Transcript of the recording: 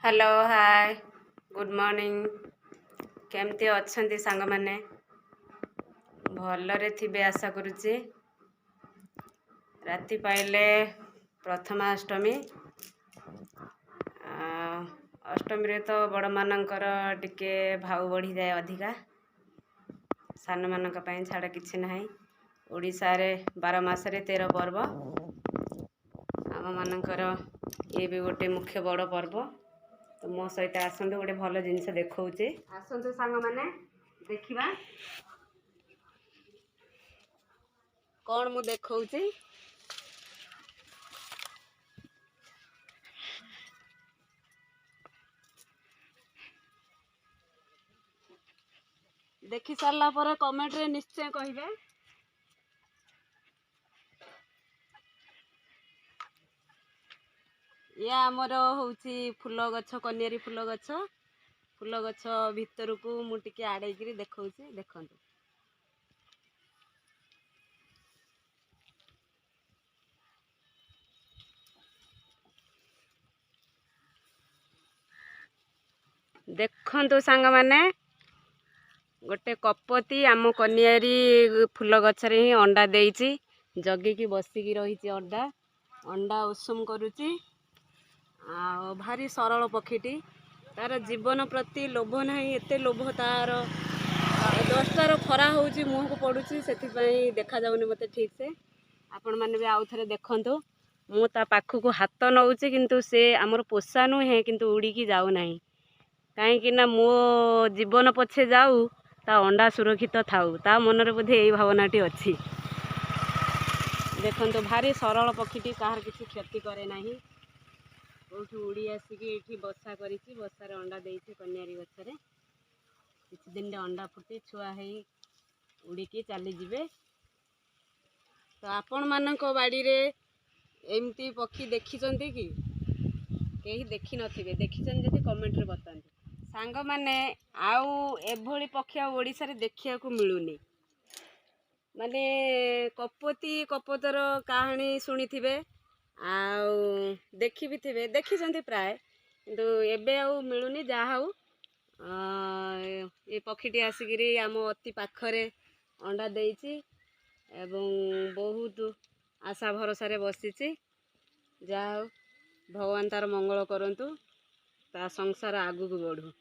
Hello hi good morning केमती अच्छंती सांग माने भलरे थिबे आशा करूची। राति पाइले प्रथमाष्टमी अष्टमी रे तो बड़ मानकर टिके भाव बढ़ी जाए अधिका सान मानक पई छाड़ किछि नाही। ओडिसा रे 12 मास रे 13 पर्व आम मानकर ये भी गोटे मुख्य बड़ पर्व। तो मो सहित आसतु गोटे भल जिनस देखौचे आसतु सांग माने देखिबा कौन मु देखौचे। देखि सारला पर कमेंट रे निश्चय कहिबे। या आमर होउची फूल गछ कनियारी फूल गछ भितर को मु टिके आड़े गिरी देखौची देखंतु। देखंतु सांग माने गोटे कपति आम कनियारी फूल गछरे ही अंडा देइची जगी की बसिकी रही अंडा उषुम करुची। आ भारी सरल पक्षीटी तार जीवन प्रति लोभ नहीं एते लोभ तार 10टार खरा होउची मुह को पड़ुची से देखा जाउनी मते ठीक से। आपण माने भी आउ थरे देखंतु मु ता पाखु को हाथ नउची किंतु से हमर पोषा नुहे किंतु उड़ी की जाउ नाही कहीं ना मो जीवन पछे जाऊ ता अंडा सुरक्षित थाऊ ता मनरे बोधे यही भावनाटी अच्छी। देखंतु भारी सरल पक्षीटी कहार किसी क्षति करे नाही कोठू उड़ी आसिकी एठी बसा करिछि बसारे अंडा देइछि कन्यारी गछरे किछि दिन रे अंडा फुटी छुआ हेई उड़ीकी चली जिवे। तो आपण मानक बाड़ी रे एमती पक्षी देखिचंती कि केही देखि नथिबे देखिचन जदि कमेंट रे बतांतु सांग माने आउ एभली पक्षी ओडिसा रे देखिया को मिलुनी। माने कपति कपतर कहानी शुणी थिबे आउ देखि भी थिबे देखिचंती प्राय किंतु एबे आउ मिलुनी जा हाउ ये पक्षीटी आसिकिरी आम अति पाखरे अंडा देइछि एवं बहुत आशा भरोसा रे बसिछि। जा हाउ भगवान तार मंगल करंतु ता संसार आगु को बढ़ू।